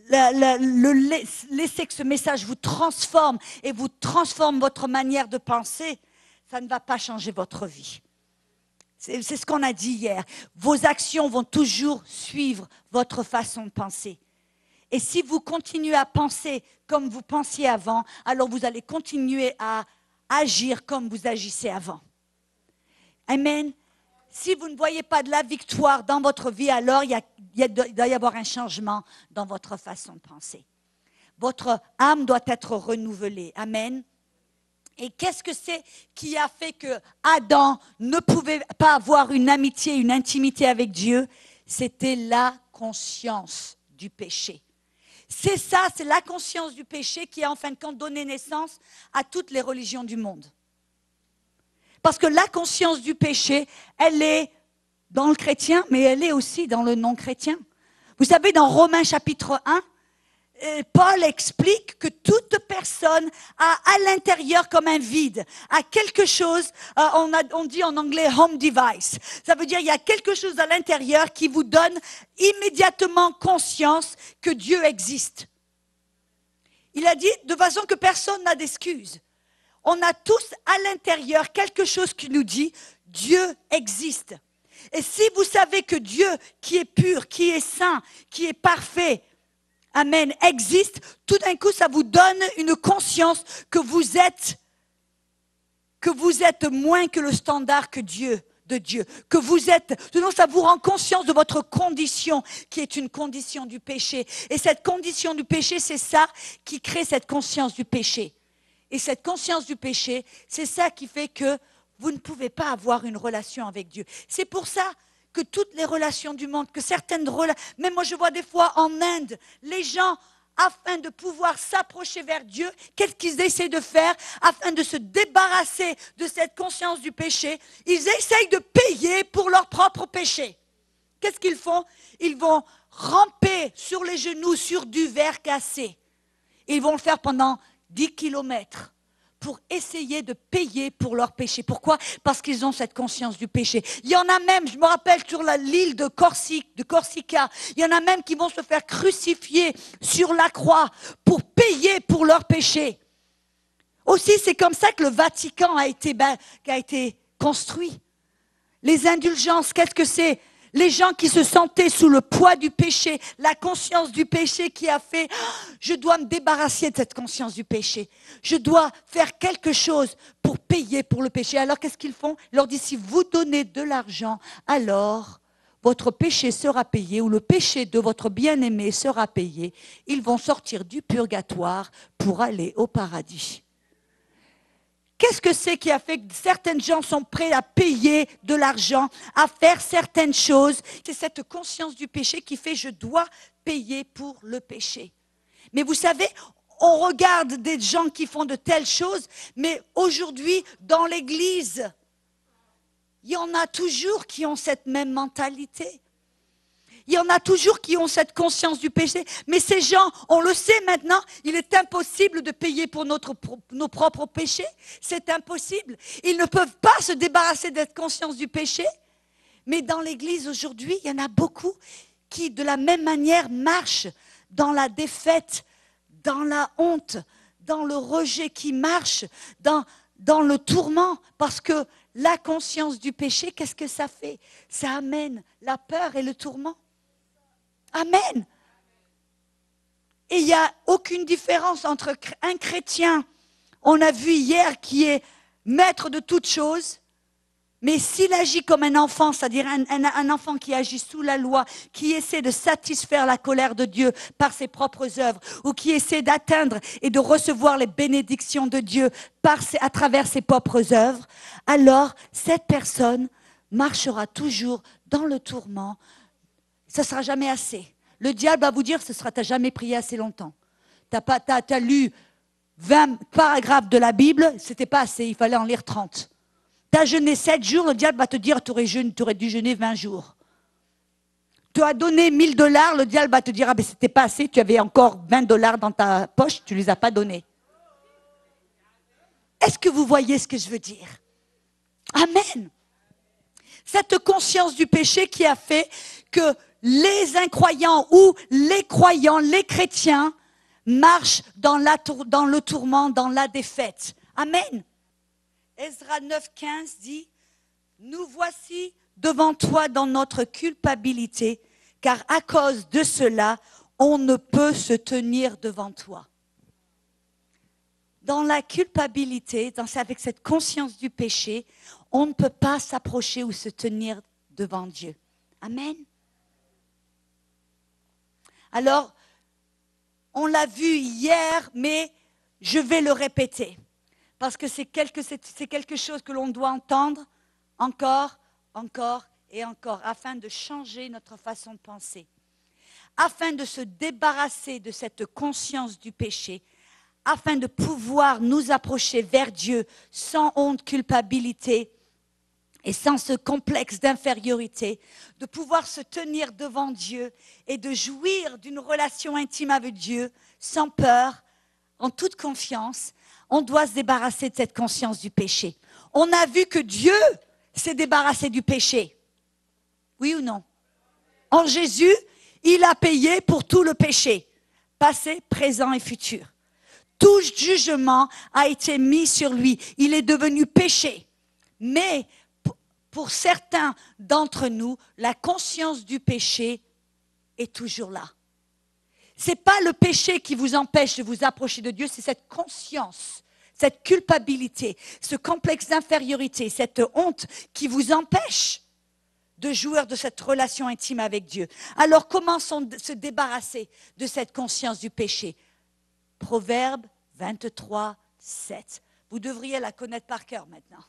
laisser que ce message vous transforme et vous transforme votre manière de penser, ça ne va pas changer votre vie. C'est ce qu'on a dit hier. Vos actions vont toujours suivre votre façon de penser. Et si vous continuez à penser comme vous pensiez avant, alors vous allez continuer à agir comme vous agissez avant. Amen. Si vous ne voyez pas de la victoire dans votre vie, alors il doit y avoir un changement dans votre façon de penser. Votre âme doit être renouvelée. Amen. Et qu'est-ce que c'est qui a fait que Adam ne pouvait pas avoir une amitié, une intimité avec Dieu? C'était la conscience du péché. C'est ça, c'est la conscience du péché qui a en fin de compte donné naissance à toutes les religions du monde. Parce que la conscience du péché, elle est dans le chrétien, mais elle est aussi dans le non-chrétien. Vous savez, dans Romains chapitre 1, Paul explique que toute personne a à l'intérieur comme un vide, a quelque chose, on dit en anglais home device. Ça veut dire il y a quelque chose à l'intérieur qui vous donne immédiatement conscience que Dieu existe. Il a dit de façon que personne n'a d'excuse. On a tous à l'intérieur quelque chose qui nous dit Dieu existe. Et si vous savez que Dieu qui est pur, qui est saint, qui est parfait, amen, existe, tout d'un coup ça vous donne une conscience que vous êtes moins que le standard de Dieu, que vous êtes, sinon ça vous rend conscience de votre condition qui est une condition du péché. Et cette condition du péché, c'est ça qui crée cette conscience du péché. Et cette conscience du péché, c'est ça qui fait que vous ne pouvez pas avoir une relation avec Dieu. C'est pour ça que toutes les relations du monde, que certaines relations, même moi je vois des fois en Inde, les gens, afin de pouvoir s'approcher vers Dieu, qu'est-ce qu'ils essaient de faire afin de se débarrasser de cette conscience du péché? Ils essayent de payer pour leur propre péché. Qu'est-ce qu'ils font? Ils vont ramper sur les genoux sur du verre cassé. Ils vont le faire pendant 10 kilomètres pour essayer de payer pour leur péché. Pourquoi? Parce qu'ils ont cette conscience du péché. Il y en a même, je me rappelle sur l'île de Corsica, il y en a même qui vont se faire crucifier sur la croix pour payer pour leur péché. Aussi, c'est comme ça que le Vatican a été construit. Les indulgences, qu'est-ce que c'est? Les gens qui se sentaient sous le poids du péché, la conscience du péché qui a fait « je dois me débarrasser de cette conscience du péché. Je dois faire quelque chose pour payer pour le péché. » Alors qu'est-ce qu'ils font? Ils leur disent « si vous donnez de l'argent, alors votre péché sera payé ou le péché de votre bien-aimé sera payé. Ils vont sortir du purgatoire pour aller au paradis. » Qu'est-ce que c'est qui a fait que certaines gens sont prêts à payer de l'argent, à faire certaines choses? C'est cette conscience du péché qui fait je dois payer pour le péché. Mais vous savez, on regarde des gens qui font de telles choses, mais aujourd'hui, dans l'Église, il y en a toujours qui ont cette même mentalité. Il y en a toujours qui ont cette conscience du péché. Mais ces gens, on le sait maintenant, il est impossible de payer pour nos propres péchés. C'est impossible. Ils ne peuvent pas se débarrasser de cette conscience du péché. Mais dans l'Église aujourd'hui, il y en a beaucoup qui, de la même manière, marchent dans la défaite, dans la honte, dans le rejet, qui marchent dans le tourment. Parce que la conscience du péché, qu'est-ce que ça fait? Ça amène la peur et le tourment. Amen. Et il n'y a aucune différence entre un chrétien, on a vu hier, qui est maître de toutes choses, Mais s'il agit comme un enfant, c'est-à-dire un enfant qui agit sous la loi, qui essaie de satisfaire la colère de Dieu par ses propres œuvres, ou qui essaie d'atteindre et de recevoir les bénédictions de Dieu à travers ses propres œuvres, alors cette personne marchera toujours dans le tourment. Ça ne sera jamais assez. Le diable va vous dire, tu n'as jamais prié assez longtemps. Tu as lu 20 paragraphes de la Bible, ce n'était pas assez, il fallait en lire 30. Tu as jeûné 7 jours, le diable va te dire, tu aurais dû jeûner 20 jours. Tu as donné 1 000 $, le diable va te dire, ah ben c'était pas assez, tu avais encore 20 $ dans ta poche, tu ne les as pas donnés. Est-ce que vous voyez ce que je veux dire? Amen. Cette conscience du péché qui a fait que les incroyants ou les croyants, les chrétiens, marchent dans le tourment, dans la défaite. Amen. Ezra 9,15 dit, « Nous voici devant toi dans notre culpabilité, car à cause de cela, on ne peut se tenir devant toi. » Dans la culpabilité, avec cette conscience du péché, on ne peut pas s'approcher ou se tenir devant Dieu. Amen. Alors, on l'a vu hier, mais je vais le répéter. Parce que c'est quelque chose que l'on doit entendre encore, encore et encore, afin de changer notre façon de penser. Afin de se débarrasser de cette conscience du péché, afin de pouvoir nous approcher vers Dieu sans honte, culpabilité et sans ce complexe d'infériorité, de pouvoir se tenir devant Dieu et de jouir d'une relation intime avec Dieu sans peur, en toute confiance. On doit se débarrasser de cette conscience du péché. On a vu que Dieu s'est débarrassé du péché. Oui ou non? En Jésus, il a payé pour tout le péché, passé, présent et futur. Tout jugement a été mis sur lui. Il est devenu péché. Mais pour certains d'entre nous, la conscience du péché est toujours là. Ce n'est pas le péché qui vous empêche de vous approcher de Dieu, c'est cette conscience, cette culpabilité, ce complexe d'infériorité, cette honte qui vous empêche de jouir de cette relation intime avec Dieu. Alors comment se débarrasser de cette conscience du péché? Proverbe 23, 7. Vous devriez la connaître par cœur maintenant.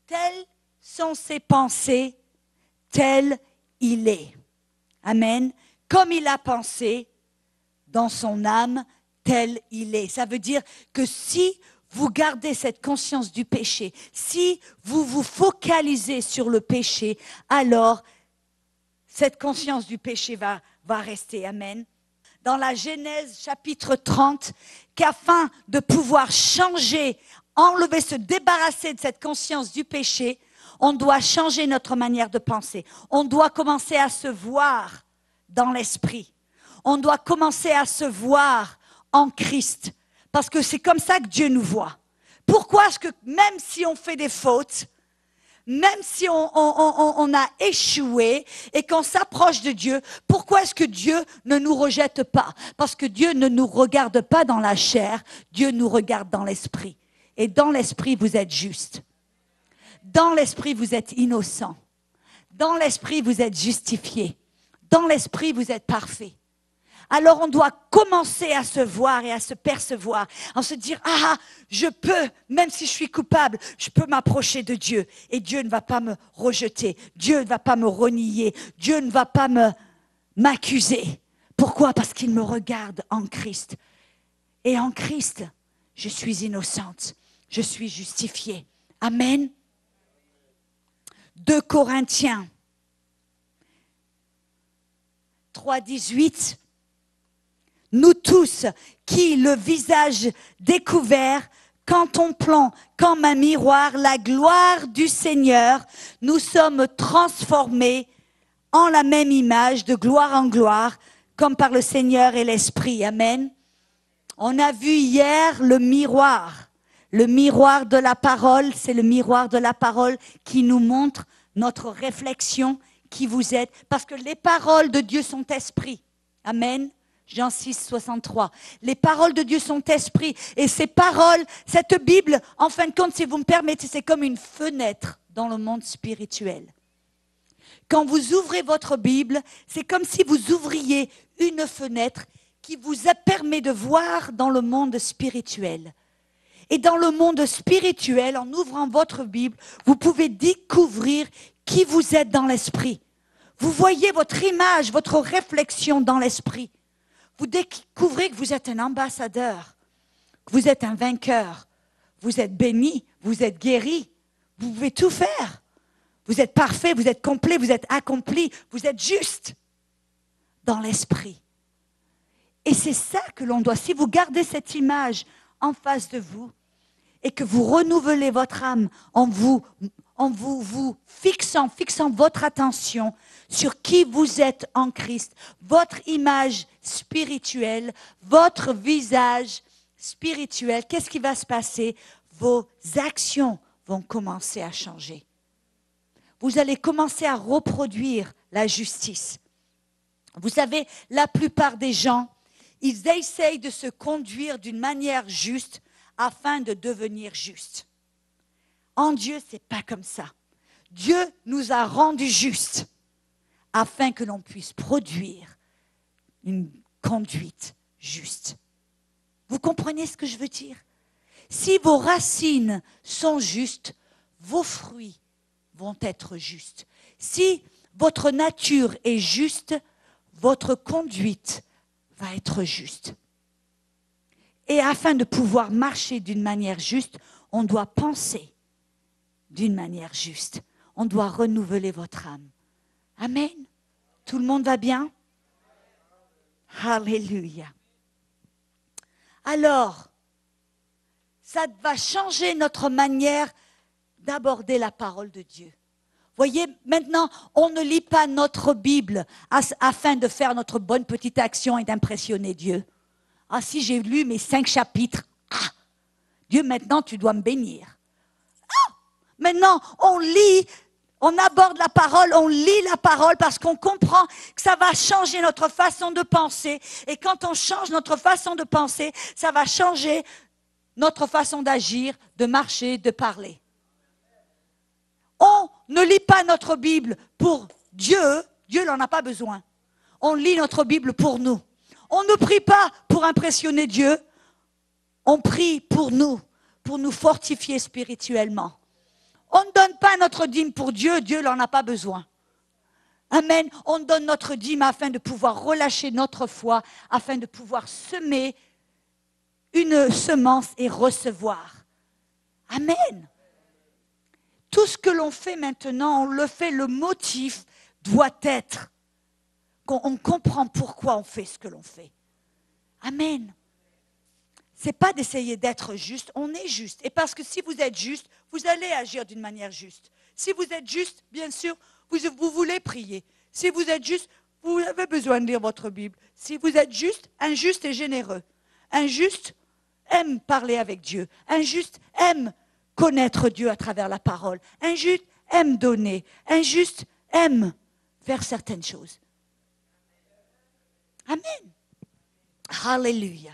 Telles sont ses pensées, tel il est. Amen. Comme il a pensé dans son âme, tel il est. Ça veut dire que si vous gardez cette conscience du péché, si vous vous focalisez sur le péché, alors cette conscience du péché va rester. Amen. Dans la Genèse chapitre 30, qu'afin de pouvoir changer, enlever, se débarrasser de cette conscience du péché, on doit changer notre manière de penser. On doit commencer à se voir dans l'esprit. On doit commencer à se voir en Christ. Parce que c'est comme ça que Dieu nous voit. Pourquoi est-ce que même si on fait des fautes, même si on a échoué et qu'on s'approche de Dieu, pourquoi est-ce que Dieu ne nous rejette pas? Parce que Dieu ne nous regarde pas dans la chair, Dieu nous regarde dans l'esprit. Et dans l'esprit, vous êtes juste. Dans l'esprit, vous êtes innocent. Dans l'esprit, vous êtes justifié. Dans l'esprit, vous êtes parfait. Alors on doit commencer à se voir et à se percevoir, en se dire, ah, je peux, même si je suis coupable, je peux m'approcher de Dieu. Et Dieu ne va pas me rejeter, Dieu ne va pas me renier, Dieu ne va pas m'accuser. Pourquoi? Parce qu'il me regarde en Christ. Et en Christ, je suis innocente, je suis justifiée. Amen. 2 Corinthiens 3,18. Nous tous, qui, le visage découvert, contemplant comme un miroir la gloire du Seigneur, nous sommes transformés en la même image, de gloire en gloire, comme par le Seigneur et l'Esprit. Amen. On a vu hier le miroir. Le miroir de la parole, c'est le miroir de la parole qui nous montre notre réflexion, qui vous êtes. Parce que les paroles de Dieu sont esprit. Amen. Jean 6, 63. Les paroles de Dieu sont esprit. Et ces paroles, cette Bible, en fin de compte, si vous me permettez, c'est comme une fenêtre dans le monde spirituel. Quand vous ouvrez votre Bible, c'est comme si vous ouvriez une fenêtre qui vous permet de voir dans le monde spirituel. Et dans le monde spirituel, en ouvrant votre Bible, vous pouvez découvrir qui vous êtes dans l'esprit. Vous voyez votre image, votre réflexion dans l'esprit. Vous découvrez que vous êtes un ambassadeur, que vous êtes un vainqueur. Vous êtes béni, vous êtes guéri. Vous pouvez tout faire. Vous êtes parfait, vous êtes complet, vous êtes accompli, vous êtes juste dans l'esprit. Et c'est ça que l'on doit. Si vous gardez cette image en face de vous et que vous renouvelez votre âme en vous fixant votre attention sur qui vous êtes en Christ, votre image spirituelle, votre visage spirituel, qu'est-ce qui va se passer? Vos actions vont commencer à changer. Vous allez commencer à reproduire la justice. Vous savez, la plupart des gens, ils essayent de se conduire d'une manière juste afin de devenir justes. En Dieu, ce n'est pas comme ça. Dieu nous a rendus justes afin que l'on puisse produire une conduite juste. Vous comprenez ce que je veux dire? Si vos racines sont justes, vos fruits vont être justes. Si votre nature est juste, votre conduite va être juste. Et afin de pouvoir marcher d'une manière juste, on doit penser d'une manière juste. On doit renouveler votre âme. Amen. Tout le monde va bien? Alléluia. Alors, ça va changer notre manière d'aborder la parole de Dieu. Voyez, maintenant, on ne lit pas notre Bible afin de faire notre bonne petite action et d'impressionner Dieu. Ah, si j'ai lu mes 5 chapitres, Dieu, maintenant, tu dois me bénir. Maintenant, on lit, on aborde la parole, on lit la parole parce qu'on comprend que ça va changer notre façon de penser. Et quand on change notre façon de penser, ça va changer notre façon d'agir, de marcher, de parler. On ne lit pas notre Bible pour Dieu, Dieu n'en a pas besoin. On lit notre Bible pour nous. On ne prie pas pour impressionner Dieu, on prie pour nous fortifier spirituellement. On ne donne pas notre dîme pour Dieu, Dieu n'en a pas besoin. Amen. On donne notre dîme afin de pouvoir relâcher notre foi, afin de pouvoir semer une semence et recevoir. Amen. Tout ce que l'on fait maintenant, on le fait, le motif doit être qu'on comprend pourquoi on fait ce que l'on fait. Amen. Ce n'est pas d'essayer d'être juste, on est juste. Et parce que si vous êtes juste, vous allez agir d'une manière juste. Si vous êtes juste, bien sûr, vous voulez prier. Si vous êtes juste, vous avez besoin de lire votre Bible. Si vous êtes juste, un juste est généreux. Un juste aime parler avec Dieu. Un juste aime connaître Dieu à travers la parole. Un juste aime donner. Un juste aime faire certaines choses. Amen. Alléluia.